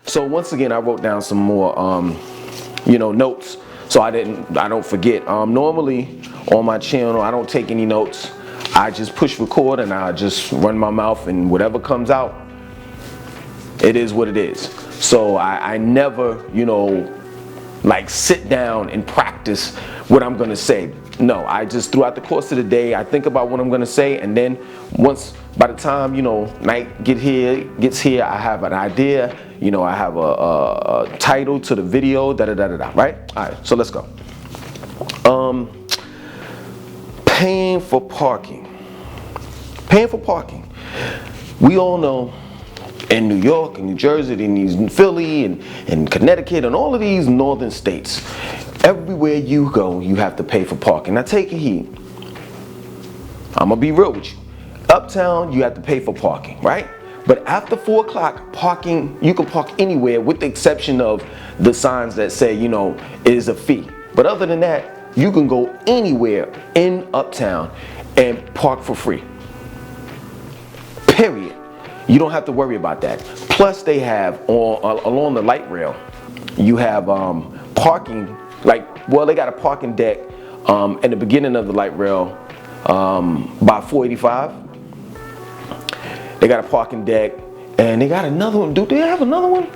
So once again, I wrote down some more, notes, so I don't forget. Normally on my channel, I don't take any notes. I just push record and I just run my mouth, and whatever comes out, it is what it is. So I never, like sit down and practice what I'm gonna say. No, I just throughout the course of the day, I think about what I'm gonna say, and then by the time night gets here, I have an idea. I have a title to the video, right? All right, so let's go. Paying for parking. We all know in New York and New Jersey and Philly and Connecticut and all of these northern states, everywhere you go, you have to pay for parking. Now take it heed. I'm gonna be real with you. Uptown, you have to pay for parking, right? But after 4 o'clock, parking, you can park anywhere with the exception of the signs that say, it is a fee. But other than that, you can go anywhere in Uptown and park for free. Period. You don't have to worry about that. Plus they have along the light rail, you have parking, they got a parking deck at the beginning of the light rail by 485. They got a parking deck, and they got another one. Do they have another one?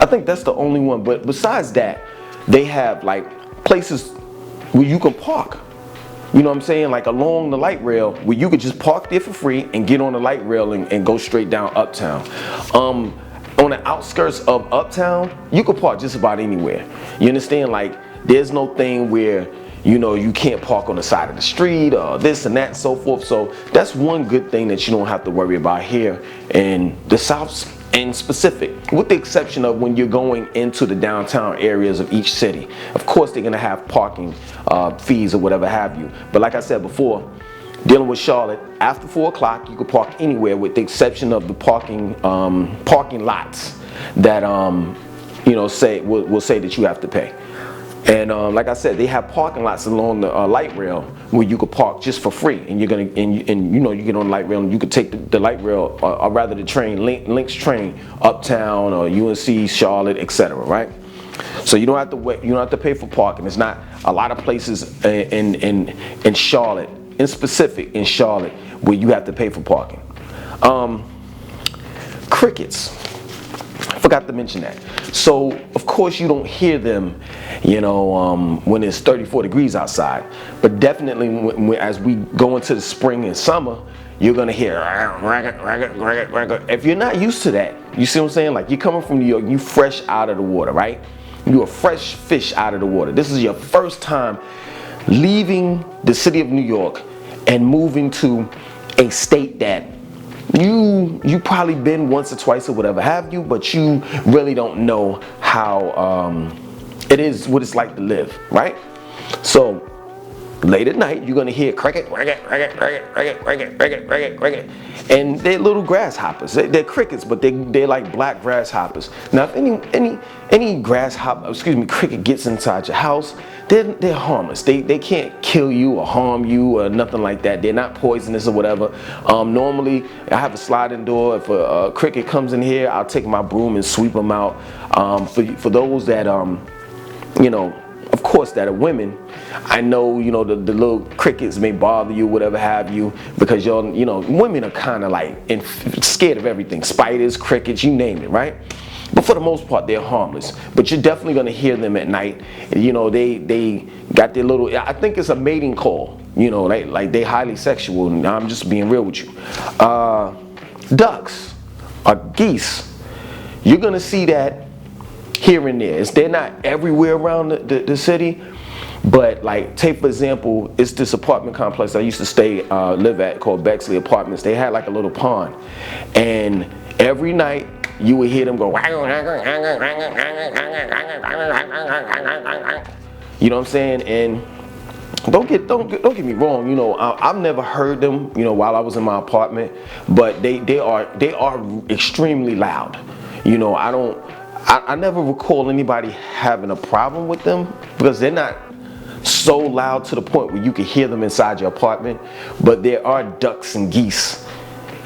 I think that's the only one. But besides that, they have places where you can park. You know what I'm saying? Like along the light rail, where you could just park there for free and get on the light rail and go straight down Uptown. On the outskirts of Uptown, you could park just about anywhere. You understand? There's no thing where you can't park on the side of the street or this and that and so forth. So that's one good thing that you don't have to worry about here in the South in specific, with the exception of when you're going into the downtown areas of each city. Of course, they're gonna have parking fees or whatever have you. But like I said before, dealing with Charlotte, after 4 o'clock, you can park anywhere with the exception of the parking lots that will say that you have to pay. And like I said, they have parking lots along the light rail where you could park just for free, and you get on the light rail and you could take the light rail or rather the train, Lynx train, Uptown or UNC, Charlotte, etc. Right? So you don't have to wait. You don't have to pay for parking. It's not a lot of places in Charlotte, in specific in Charlotte, where you have to pay for parking. Crickets. I forgot to mention that. So of course you don't hear them, when it's 34 degrees outside. But definitely as we go into the spring and summer, you're gonna hear racket. If you're not used to that, you see what I'm saying? You're coming from New York, you fresh out of the water, right? You're a fresh fish out of the water. This is your first time leaving the city of New York and moving to a state that you probably been once or twice or whatever have you, but you really don't know how it is, what it's like to live, right? So late at night, you're gonna hear cricket, and they're little grasshoppers. They're crickets, but they're like black grasshoppers. Now, if any cricket gets inside your house, they're harmless. They can't kill you or harm you or nothing like that. They're not poisonous or whatever. Normally, I have a sliding door. If a cricket comes in here, I'll take my broom and sweep them out. For those that of course, that are women, I know, the little crickets may bother you, whatever have you, because women are kind of scared of everything. Spiders, crickets, you name it, right? But for the most part, they're harmless. But you're definitely gonna hear them at night. They got their little, I think it's a mating call, like they highly sexual, and I'm just being real with you. Ducks or geese, you're gonna see that here and there. They're not everywhere around the city, but take for example, it's this apartment complex I used to live at called Bexley Apartments. They had a little pond, and every night you would hear them go, you know what I'm saying? And don't get me wrong, I've never heard them, while I was in my apartment, but they are extremely loud. I never recall anybody having a problem with them because they're not so loud to the point where you can hear them inside your apartment. But there are ducks and geese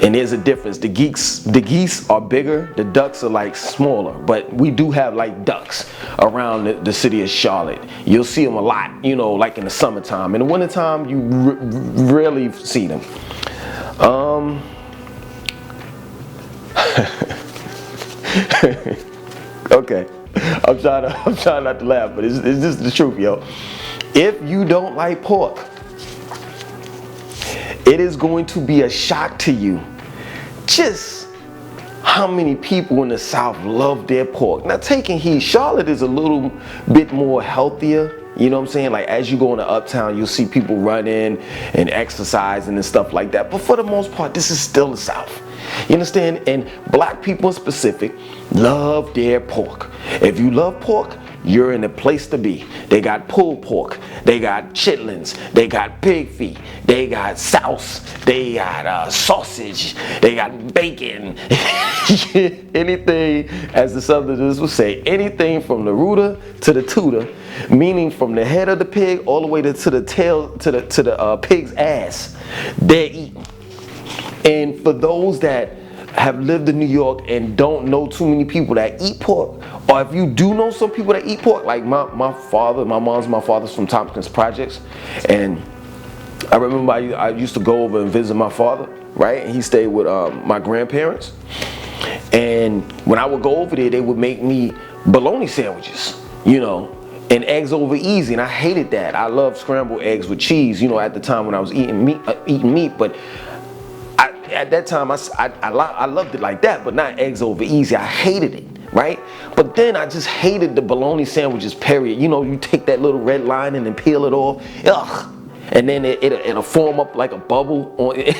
And there's a difference. The geese are bigger, the ducks are like smaller, but we do have like ducks around the city of Charlotte. You'll see them a lot, you know, like in the summertime. In the wintertime, you rarely see them. Okay, I'm trying not to laugh, but it's just the truth, yo. If you don't like pork, it is going to be a shock to you just how many people in the South love their pork. Now, taking heed, Charlotte is a little bit more healthier. You know what I'm saying? Like, as you go into uptown, you'll see people running and exercising and stuff like that. But for the most part, this is still the South. You understand? And black people in specific love their pork. If you love pork, you're in the place to be. They got pulled pork, they got chitlins, they got pig feet, they got sauce, they got sausage, they got bacon. Anything, as the Southerners would say, anything from the rooter to the tutor, meaning from the head of the pig all the way to the tail, to the pig's ass, they're eating. And for those that have lived in New York and don't know too many people that eat pork, or if you do know some people that eat pork, like my father's from Tompkins Projects, and I remember I used to go over and visit my father, right? And he stayed with my grandparents, and when I would go over there, they would make me bologna sandwiches, you know, and eggs over easy, and I hated that. I loved scrambled eggs with cheese, you know, at the time when I was eating meat, but at that time, I loved it like that, but not eggs over easy. I hated it, right? But then I just hated the bologna sandwiches, period. You know, you take that little red line and then peel it off, ugh, and then it'll form up like a bubble on it.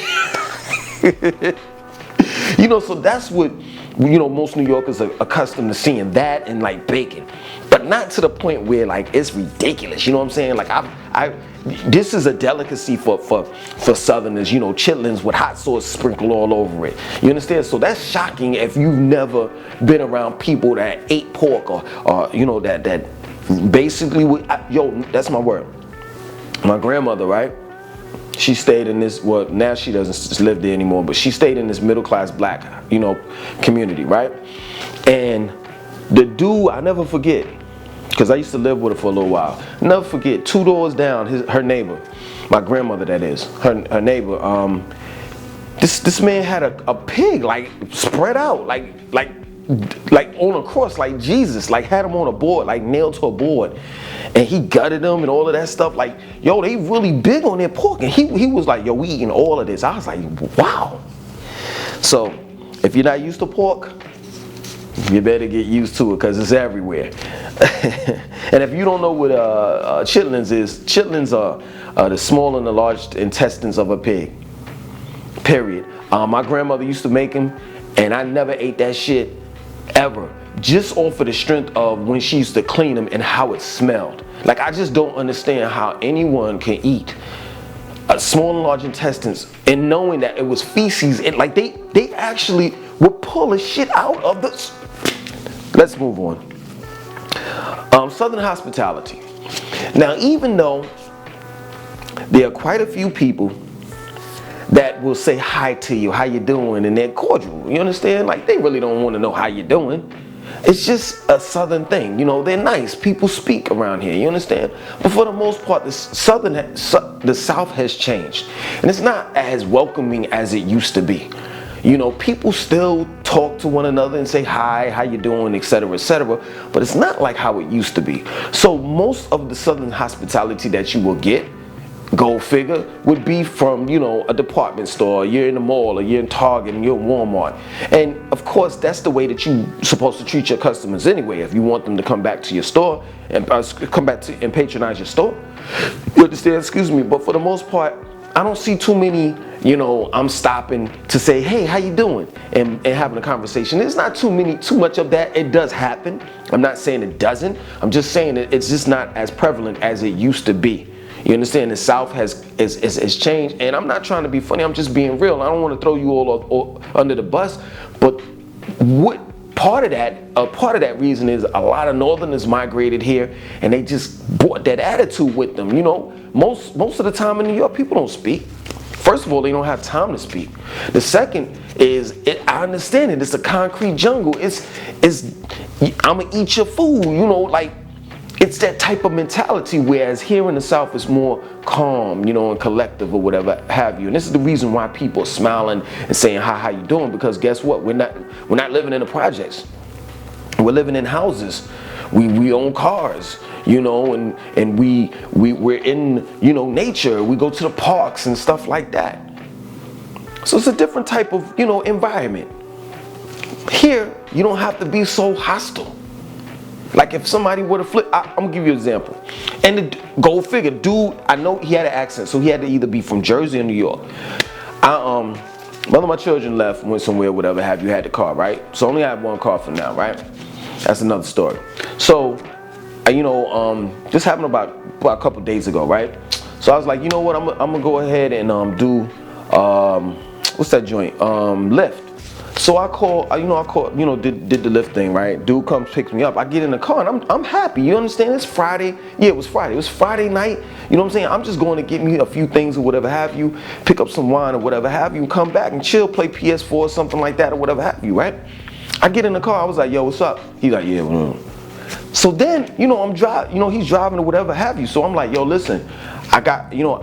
You know, so that's what, you know, most New Yorkers are accustomed to seeing, that and like bacon. But not to the point where like it's ridiculous, you know what I'm saying? Like this is a delicacy for Southerners, you know, chitlins with hot sauce sprinkled all over it. You understand? So that's shocking if you've never been around people that ate pork or you know, that basically would, yo, that's my word. My grandmother, right? She stayed in this, well, now she doesn't live there anymore, but she stayed in this middle class black, you know, community, right? And the dude, I never forget, because I used to live with her for a little while. Never forget, 2 doors down, her neighbor, my grandmother that is, her neighbor, this man had a pig like spread out, like on a cross, like Jesus, like had him on a board, like nailed to a board, and he gutted them and all of that stuff. Like, yo, they really big on their pork, and he was like, yo, we eating all of this. I was like, wow. So if you're not used to pork, you better get used to it, because it's everywhere. And if you don't know what chitlins is, chitlins are the small and the large intestines of a pig, period. My grandmother used to make them, and I never ate that shit ever, just off of the strength of when she used to clean them and how it smelled. Like, I just don't understand how anyone can eat small and large intestines and knowing that it was feces. And like they actually would pull the shit out of this. Let's move on. Southern hospitality. Now, even though there are quite a few people that will say hi to you, how you doing, and they're cordial, you understand? Like, they really don't want to know how you're doing. It's just a Southern thing, you know. They're nice. People speak around here, you understand? But for the most part, the South has changed, and it's not as welcoming as it used to be. You know, people still talk to one another and say hi, how you doing, etc., but it's not like how it used to be. So most of the Southern hospitality that you will get, go figure, would be from, you know, a department store. You're in the mall, or you're in Target, and you're in Walmart. And of course, that's the way that you're supposed to treat your customers anyway. If you want them to come back to your store and come back to and patronize your store, you understand? Excuse me. But for the most part, I don't see too many, you know, I'm stopping to say, hey, how you doing? And having a conversation. There's not too much of that. It does happen. I'm not saying it doesn't. I'm just saying that it's just not as prevalent as it used to be. You understand? The South has changed, and I'm not trying to be funny. I'm just being real. I don't want to throw you all under the bus, but what part of that reason is a lot of Northerners migrated here, and they just brought that attitude with them. You know, most of the time in New York, people don't speak. First of all, they don't have time to speak. The second is, I understand it. It's a concrete jungle. It's I'm gonna eat your food. You know, like it's that type of mentality. Whereas here in the South, it's more calm, you know, and collective or whatever have you. And this is the reason why people are smiling and saying, "Hi, how you doing?" Because guess what? We're not living in the projects. We're living in houses. We own cars, you know, and we're in, you know, nature. We go to the parks and stuff like that. So it's a different type of, you know, environment. Here, you don't have to be so hostile. Like if somebody were to flip, I'm gonna give you an example. And go figure, dude, I know he had an accent, so he had to either be from Jersey or New York. One of my children left, went somewhere, whatever have you, had the car, right? So I only have one car for now, right? That's another story. So, you know, this happened about a couple days ago, right? So I was like, you know what, I'm gonna go ahead and do, what's that joint? Lyft. So I called, did the Lyft thing, right? Dude comes, picks me up. I get in the car and I'm happy. You understand? It's Friday. Yeah, it was Friday. It was Friday night. You know what I'm saying? I'm just going to get me a few things or whatever have you, pick up some wine or whatever have you, come back and chill, play PS4 or something like that or whatever have you, right? I get in the car. I was like, yo, what's up? He's like, yeah. So then, you know, he's driving or whatever have you. So I'm like, yo, listen, I got, you know,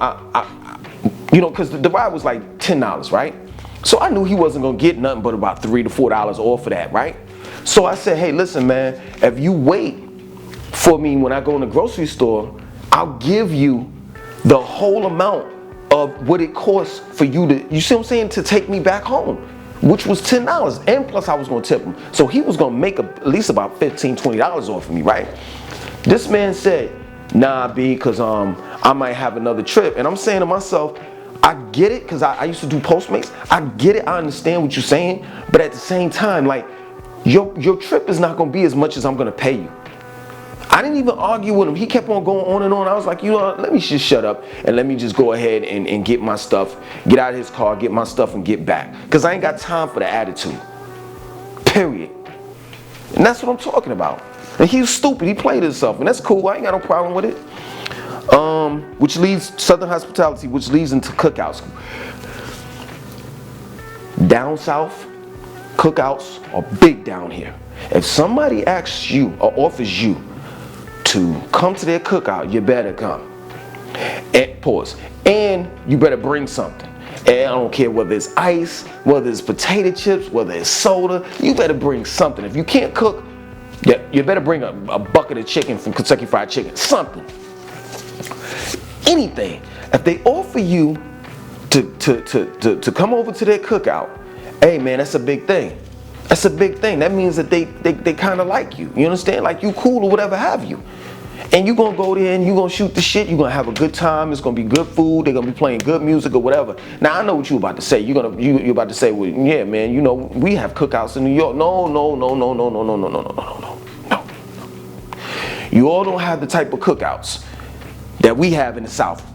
because the ride was like $10, right? So I knew he wasn't gonna get nothing but about $3 to $4 off of that, right? So I said, hey, listen, man, if you wait for me when I go in the grocery store, I'll give you the whole amount of what it costs for you to, you see what I'm saying, to take me back home, which was $10. And plus I was gonna tip him. So he was gonna make at least about $15, $20 off of me, right? This man said, nah, B, cause I might have another trip. And I'm saying to myself, I get it, because I used to do Postmates. I get it, I understand what you're saying, but at the same time, like, your trip is not gonna be as much as I'm gonna pay you. I didn't even argue with him. He kept on going on and on. I was like, you know what, let me just shut up and let me just go ahead and get my stuff, get out of his car, get my stuff and get back. Because I ain't got time for the attitude, period. And that's what I'm talking about. And he was stupid, he played himself, and that's cool, I ain't got no problem with it. Which leads, Southern hospitality, which leads into cookouts. Down south, cookouts are big down here. If somebody asks you or offers you to come to their cookout, you better come. And pause. And you better bring something. And I don't care whether it's ice, whether it's potato chips, whether it's soda, you better bring something. If you can't cook, you better bring a bucket of chicken from Kentucky Fried Chicken, something. Anything. If they offer you to come over to their cookout, hey man, that's a big thing. That's a big thing. That means that they kind of like you. You understand? Like you cool or whatever have you. And you're going to go there and you're going to shoot the shit. You're going to have a good time. It's going to be good food. They're going to be playing good music or whatever. Now, I know what you're about to say. You're about to say, well, yeah, man, you know, we have cookouts in New York. No. You all don't have the type of cookouts that we have in the South.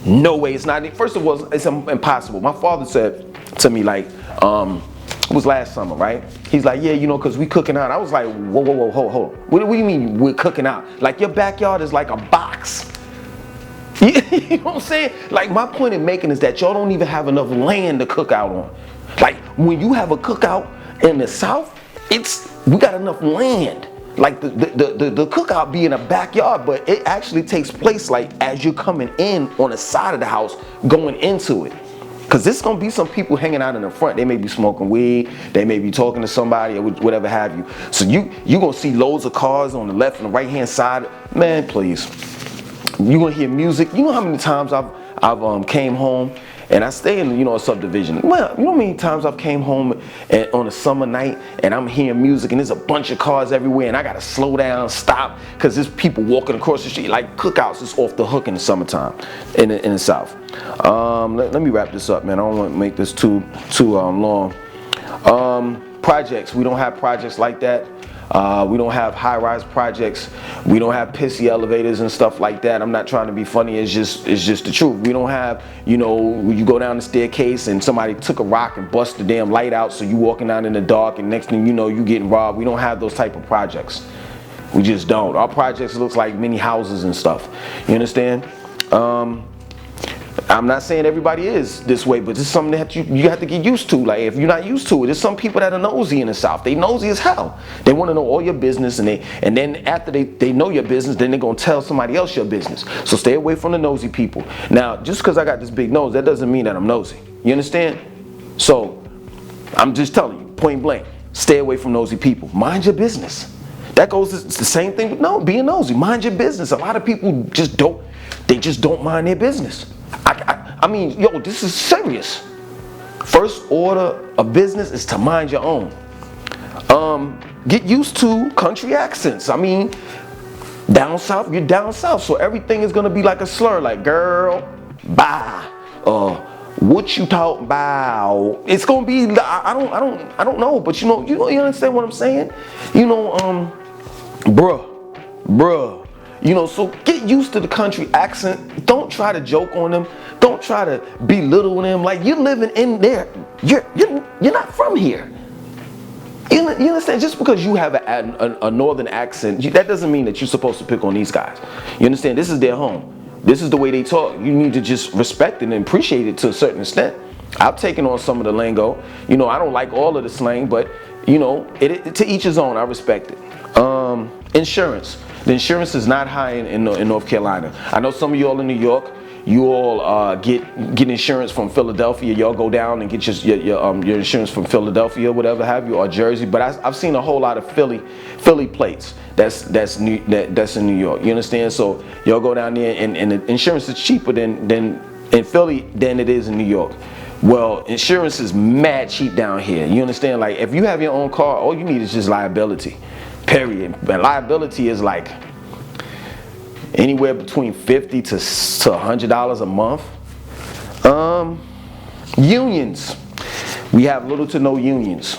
No way. It's not. First of all, it's impossible. My father said to me, like, it was last summer, right? He's like, yeah, you know, because we cooking out. I was like, whoa, hold on. What do you mean we're cooking out? Like, your backyard is like a box. You know what I'm saying? Like, my point in making is that y'all don't even have enough land to cook out on. Like, when you have a cookout in the South, we got enough land. Like, the cookout be in a backyard, but it actually takes place, like, as you're coming in on the side of the house, going into it. Because there's going to be some people hanging out in the front. They may be smoking weed. They may be talking to somebody or whatever have you. So you're going to see loads of cars on the left and the right-hand side. Man, please. You're going to hear music. You know how many times I've came home and I stay in, you know, a subdivision. Well, you know how many times I've came home on a summer night and I'm hearing music and there's a bunch of cars everywhere and I got to slow down, stop, because there's people walking across the street. Like, cookouts is off the hook in the summertime in the South. Let me wrap this up, man. I don't want to make this too long. Projects. We don't have projects like that. We don't have high-rise projects. We don't have pissy elevators and stuff like that. I'm not trying to be funny. It's just the truth. We don't have, you know, you go down the staircase and somebody took a rock and bust the damn light out, so you walking down in the dark and next thing you know, you getting robbed. We don't have those type of projects. We just don't. Our projects looks like mini houses and stuff. You understand? I'm not saying everybody is this way, but it's something that you have to get used to. Like, if you're not used to it, there's some people that are nosy in the South. They nosy as hell. They want to know all your business, and then after they know your business, then they're gonna tell somebody else your business. So stay away from the nosy people. Now, just because I got this big nose, that doesn't mean that I'm nosy. You understand? So I'm just telling you, point blank, stay away from nosy people. Mind your business. That goes, it's the same thing with being nosy. Mind your business. A lot of people just don't mind their business. I mean, yo, this is serious. First order of business is to mind your own. Get used to country accents. I mean, down south, you're down south, so everything is gonna be like a slur, like girl, bye, what you talk about? It's gonna be, I don't know, but you understand what I'm saying? You know, bruh. You know, so get used to the country accent. Don't try to joke on them. Don't try to belittle them. Like, you're living in there. You're not from here. You understand? Just because you have a northern accent, that doesn't mean that you're supposed to pick on these guys. You understand? This is their home. This is the way they talk. You need to just respect it and appreciate it to a certain extent. I've taken on some of the lingo. You know, I don't like all of the slang, but you know, to each his own. I respect it. Insurance. The insurance is not high in North Carolina. I know some of y'all in New York, you all get insurance from Philadelphia. Y'all go down and get your insurance from Philadelphia, whatever have you, or Jersey. But I've seen a whole lot of Philly plates. That's in New York. You understand? So y'all go down there, and the insurance is cheaper than in Philly than it is in New York. Well, insurance is mad cheap down here. You understand? Like, if you have your own car, all you need is just liability. Period. And liability is like anywhere between $50 to $100 a month. Unions. We have little to no unions.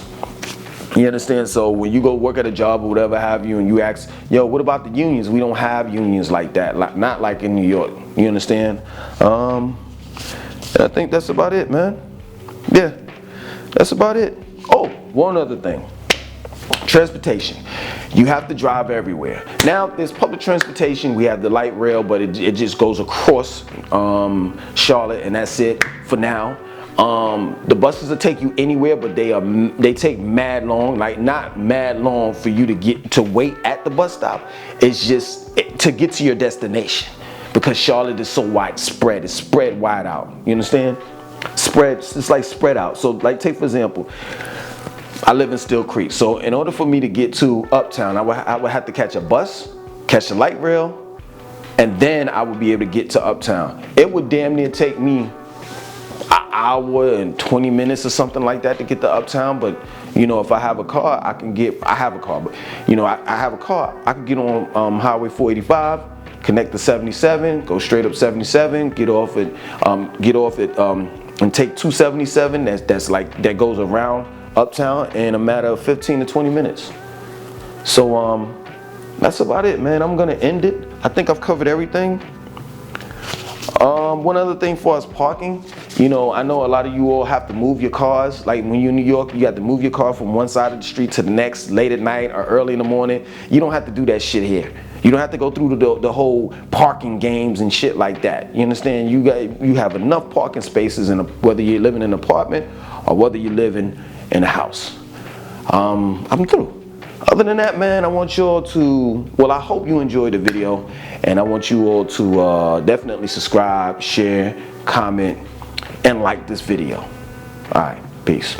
You understand? So when you go work at a job or whatever have you, and you ask, yo, what about the unions? We don't have unions like that. Not like in New York. You understand? I think that's about it, man. Yeah, that's about it. Oh, one other thing. Transportation. You have to drive everywhere. Now, there's public transportation. We have the light rail, but it just goes across Charlotte, and that's it for now. The buses will take you anywhere, but they take mad long. Like, not mad long for you to wait at the bus stop. It's just to get to your destination, because Charlotte is so widespread. It's spread wide out. You understand? It's like spread out. So, like, take for example, I live in Still Creek, so in order for me to get to Uptown, I would have to catch a bus, catch the light rail, and then I would be able to get to Uptown. It would damn near take me an hour and 20 minutes or something like that to get to Uptown. But you know, if I have a car, I have a car, but you know, I have a car. I can get on Highway 485, connect to 77, go straight up 77, get off it, and take 277. That goes around Uptown in a matter of 15 to 20 minutes. So that's about it, man. I'm gonna end it. I think I've covered everything. One other thing for us parking, you know, I know a lot of you all have to move your cars. Like, when you're in New York, you have to move your car from one side of the street to the next, late at night or early in the morning. You don't have to do that shit here. You don't have to go through the whole parking games and shit like that. You understand? You have enough parking spaces, whether you're living in an apartment or whether you're living in a house. I'm through. Other than that, man, I want you all to, I hope you enjoyed the video, and I want you all to definitely subscribe, share, comment, and like this video. All right, peace.